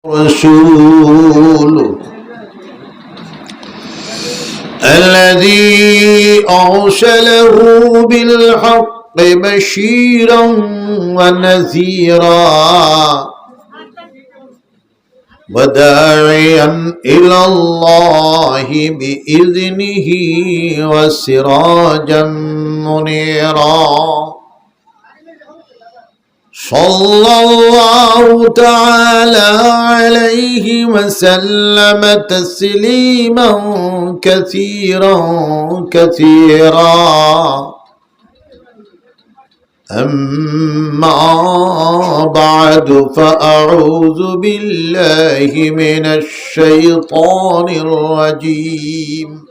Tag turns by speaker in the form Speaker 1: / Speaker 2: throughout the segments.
Speaker 1: رسول الذي أرسله بالحق بشيرا ونذيرا وداعيا إلى الله بإذنه وسراجا منيرا صلى الله تعالى عليه وسلم تسليما كثيرا أما بعد فأعوذ بالله من الشيطان الرجيم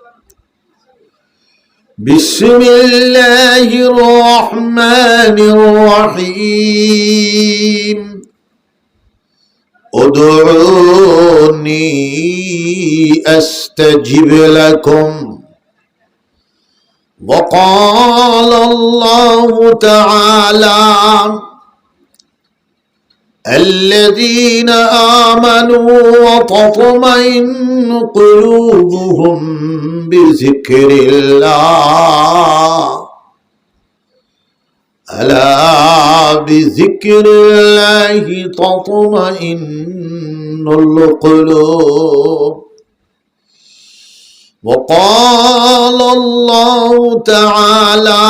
Speaker 1: بسم الله الرحمن الرحيم ادعوني أستجب لكم وقال الله تعالى الذين آمنوا وتطمئن قلوبهم بذكر الله ألا بذكر الله تطمئن القلوب وقال الله تعالى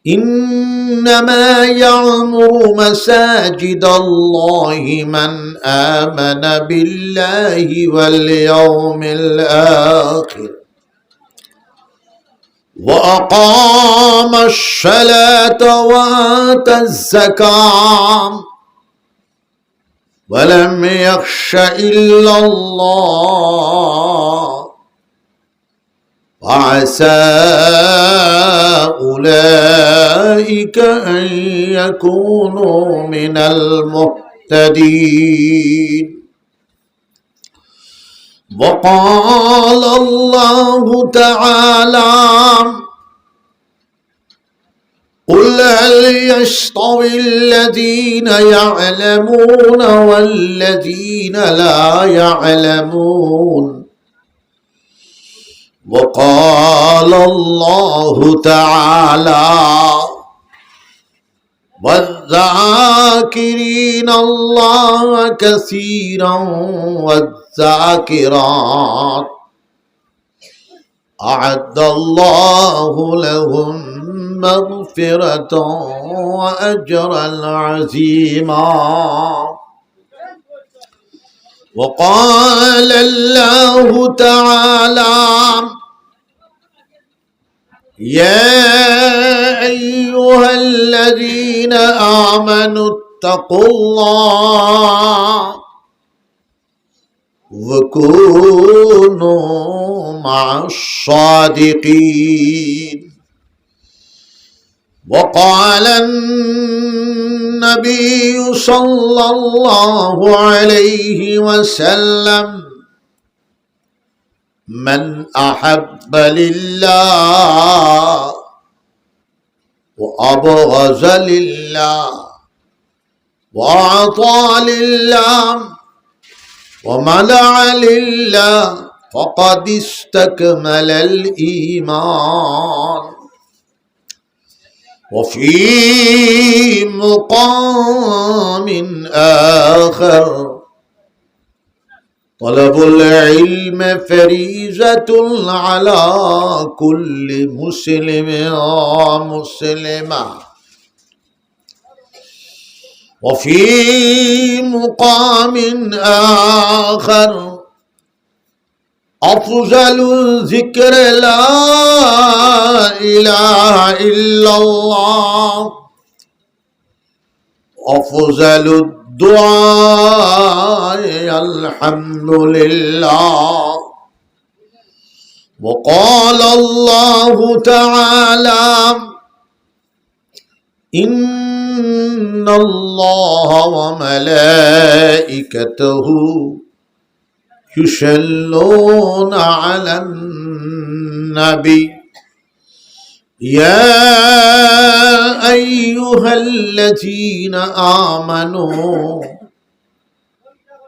Speaker 1: إنما يعمر مساجد الله من آمن بالله واليوم الآخر وأقام الصلاة وآتى الزكاة ولم يخش إلا الله وعسى أولئك أن يكونوا من المهتدين وقال الله تعالى قل هل يستوي الذين يعلمون والذين لا يعلمون وقال الله تعالى والذاكرين الله كثيرا والذاكرات أعد الله لهم مغفرة وأجرا عظيما وقال الله تعالى يا أيها الذين آمنوا اتقوا الله وكونوا مع الصادقين وقال النبي صلى الله عليه وسلم من أحب لله وأبغض لله وأعطى لله ومنع لله فقد استكمل الإيمان وفي مقام آخر طلب العلم فريضة على كل مسلم ومسلمة وفي مقام آخر أفضل ذكر لا إله إلا الله أفضل الدعاء الحمد لله وقال الله تعالى إن الله وملائكته يصلون على النبي يا أيها الذين آمنوا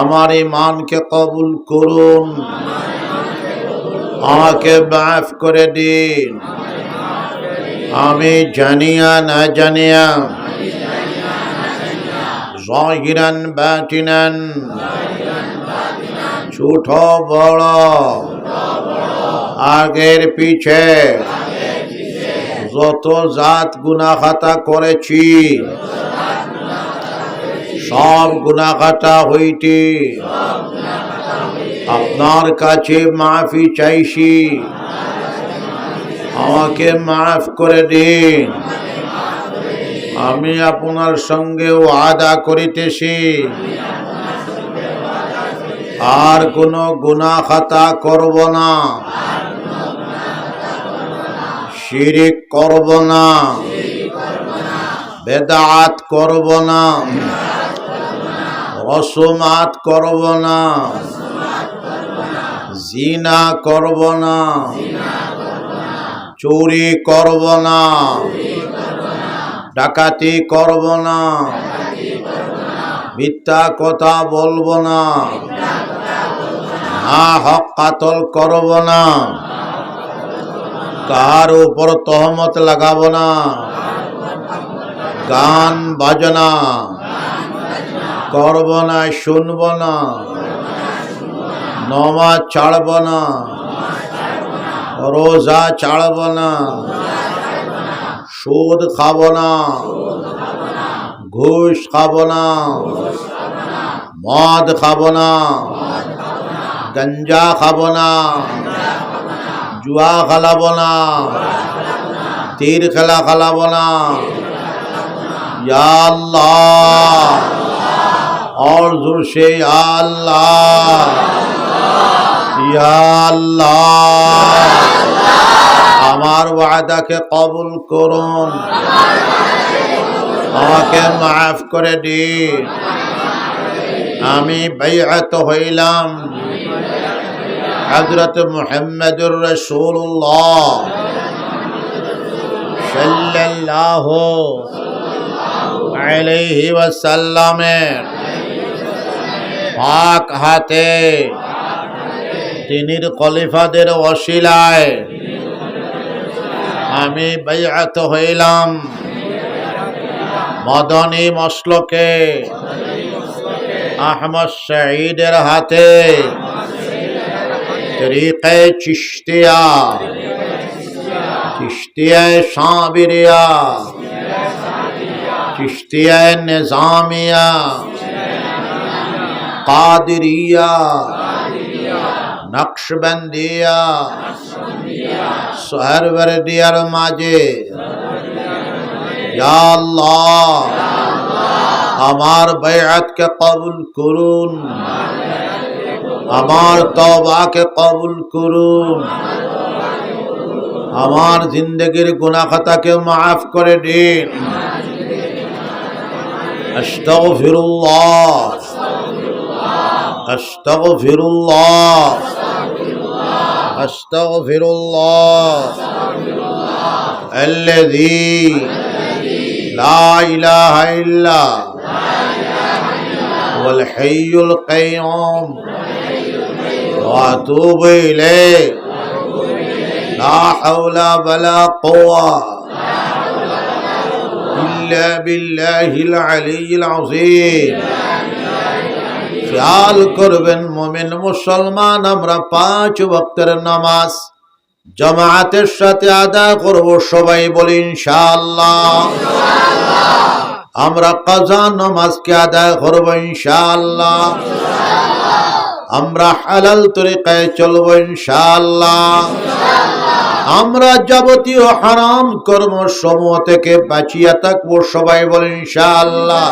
Speaker 1: আমার ঈমানকে কবুল করুন, আমাকে মাফ করে দিন। আমি জানিয়া না জানিয়া, জাহিরান বাতিনান, ছোট বড়, আগের পিছে যত জাত গুনাহ খাতা করেছি সব গুনাহ খাতা হইতে আপনার কাছে মাফি চাইছি, আমাকে মাফ করে দিন। আমি আপনার সঙ্গে ওয়াদা করিতেছি আর কোনো গুনাহ খাতা করব না, শিরিক করব না, বেদাত করব না, রসুমাত করব না, জিনা করব না, চুরি করব না, ডাকাতি করব না, মিথ্যা কথা বলবো না, না হক কাতল করব না, কার উপর তহমত লাগাবো না, গান বাজনা করব না, শুনব না, নমাজ ছাড়ব না, রোজা ছাড়ব না, সুদ খাব না, ঘুষ খাব না, মদ খাব না, গঞ্জা খাব না, জুয়া খেলাব না, তীর খেলা খেলাব না। या अल्लाह और जोर से या अल्लाह, या अल्लाह আমার ওয়াদাকে কবুল করুন, আমাকে মাফ করে দিন। আমি বাইআত হইলাম হযরত মুহাম্মদুর রাসূলুল্লাহ সাল্লাল্লাহু আলাইহি ওয়াসাল্লামের পাক হাতে তিনির খলিফাদের ওসিলায় আমি বাইআত হইলাম মদনী মসলকে আহমদ শহীদের হাতে তরিকে চিশতিয়া, চিশতিয়ায়ে সাবিরিয়া, চিশতিয়ায়ে নিজামিয়া, কাদিরিয়া, নকশবন্দিয়া, সোহরওয়ার্দিয়ার মাঝে ইয়া আল্লাহ আমার বাইআতকে কবুল করুন, আমার তওবাকে কবুল করুন, আমার জিন্দগির গুনাহ খাতাকে মাফ করে দিন। আস্তাগফিরুল্লাহ, আস্তাগফিরুল্লাহ, আস্তাগফিরুল্লাহ আল্লাযী লা ইলাহা ইল্লা হুয়াল হাইয়ুল কাইয়্যুম ওয়া আতুবু ইলাইহি লা হাওলা ওয়ালা কুওয়া ইল্লা বিল্লাহিল আলিয়্যিল আযীম। খেয়াল করবেন মুমিন মুসলমান, আমরা 5 ওয়াক্তের নামাজ জামাতের সাথে আদায় করব, সবাই বলি ইনশাআল্লাহ। আমরা কাজা নামাজকে আদায় করব ইনশাআল্লাহ। আমরা হালাল তরিকায় চলব ইনশাআল্লাহ। আমরা যাবতীয় হারাম কর্ম সমূহ থেকে বাঁচিয়ে থাকবো, সবাই বলি ইনশাআল্লাহ।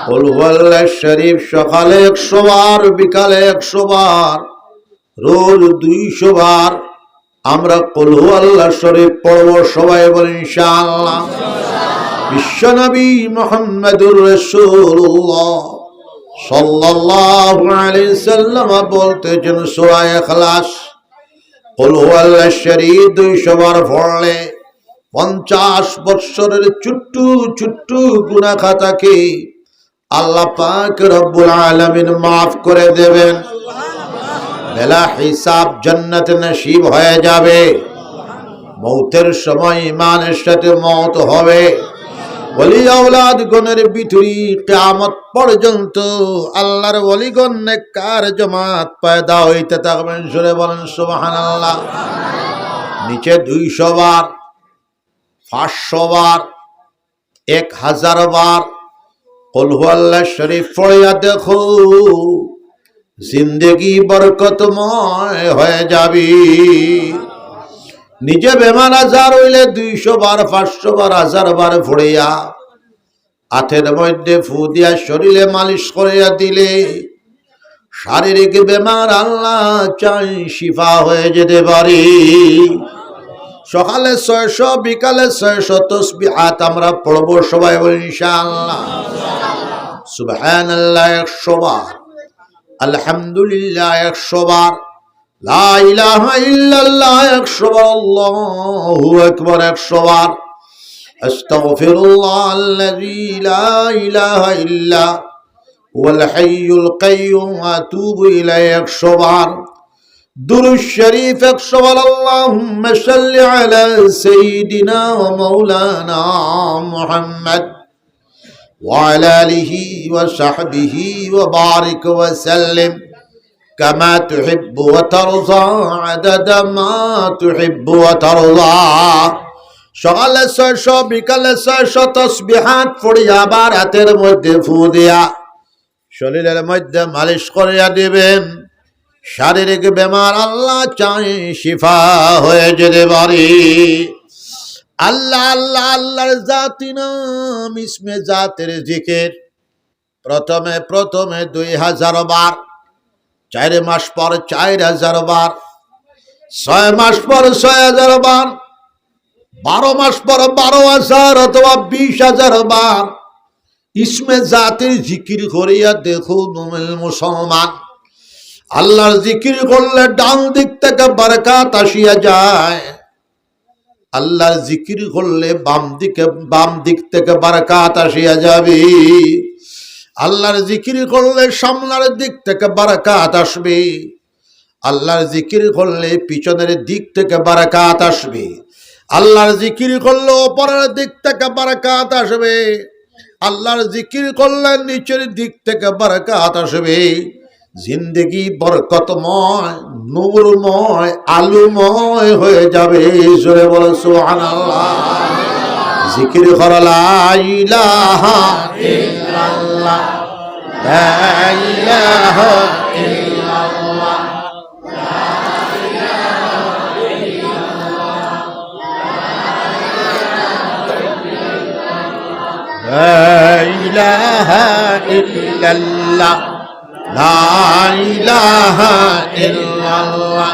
Speaker 1: কুল হুয়াল্লাহ শরীফ সকালে 100 বার, বিকালে 100 বার, রোজ 200 বার আমরা কুল হুয়াল্লাহ শরীফ পড়ব, সবাই বলি ইনশাআল্লাহ। বিশ্বনবী মুহাম্মদুর রাসূলুল্লাহ সাল্লাল্লাহু আলাইহি সাল্লাম বলতেছেন সূরা ইখলাস কুল হুয়াল্লাহ শরীফ 200 বার পড়লে 50 বছরের ছোট্ট ছোট্ট গুনাহ খাতাকে আল্লাহ পাক রব্বুল আলামিন মাফ করে দেবেন, বেলা হিসাব জান্নাত নসিব হয়ে যাবে। মৌতের সময় ইমানের সাথে মওত হবে। ওলি আওলাদ গণের ভিতরে কিয়ামত পর্যন্ত আল্লাহর ওলিগণ নেককার জামাত পয়দা হইতে থাকবেন। জোরে বলেন সুবহানাল্লাহ। নিচে 200 বার, 500 বার, 1000 বার কুল হুয়াল্লাহ শরীফ পড়িয়া দেখো, জিন্দেগি বরকতময় হয়ে যাবে। নিজে বেমার আজার হইলে 200 বার, 500 বার, 1000 বার পড়িয়া হাতের মধ্যে ফু দিয়া শরীরে মালিশ করিয়া দিলে শারীরিক বেমার আল্লাহ চাই শিফা হয়ে যেতে পারে। সকালে 600, বিকালে 600 তাসবিহাত আমরা পড়ব, সবাই বলি ইনশাআল্লাহ। সুবহানাল্লাহ 100 বার, আলহামদুলিল্লাহ 100 বার, লা ইলাহা ইল্লাল্লাহ 100 বার, আল্লাহু আকবার 100 বার, আস্তাগফিরুল্লাহ আল্লাযী লা ইলাহা ইল্লা হুয়াল হাইয়ুল কাইয়্যুম ওয়া আতুবু ইলাইহি 100 বার, দুরূদ শরীফ 100 বার, আল্লাহুম্মা সাল্লি আলা সাইয়্যিদিনা ওয়া মাওলানা মুহাম্মদ ওয়া আলা আলিহি ওয়া সাহবিহি ওয়া বারিক ওয়া সাল্লিম কামা তুহিব্বু ওয়া তারযা আদাদা মা তুহিব্বু ওয়া তারযা। সকালে 600, বিকালে 600 তাসবিহাত পড়িয়া আবার হাতের মধ্যে ফু দিয়া শরীরের মধ্যে মালিশ করিয়া দিবেন। শারীরিক বেমার আল্লাহ চাই শিফা হয়ে যেতে পারে। আল্লাহ আল্লাহ আল্লাহর জাতি নাম, ইসমে জাতের জিকির প্রথমে 2000 বার, 4 মাস পর 4000 বার, 6 মাস পর 6000 বার, 12 মাস পর 12000 অথবা 20000 বার ইসমে জাতের জিকির করিয়া দেখুন মুসলমান। আল্লাহর জিকির করলে ডান দিক থেকে বরকত আসিয়া যায়, আল্লাহর জিকির করলে বাম দিক থেকে বরকত আসিয়া যাবে। আল্লাহর জিকির করলে সামনের দিক থেকে বরকত আসবে, আল্লাহর জিকির করলে পিছনের দিক থেকে বরকত আসবে, আল্লাহর জিকির করলে উপরের দিক থেকে বরকত আসবে, আল্লাহর জিকির করলে নিচের দিক থেকে বরকত আসবে। জিন্দেগি বরকতময়, নূরময়, আলোময় হয়ে যাবে। জোরে বলো সুবহানাল্লাহ। জিকির কর লা ইলাহা ইল্লাল্লাহ, লা ইলাহা ইল্লাল্লাহ, লা ইলাহা ইল্লাল্লাহ, লা ইলাহা ইল্লাল্লাহ, লা ইলাহা ইল্লাল্লাহ।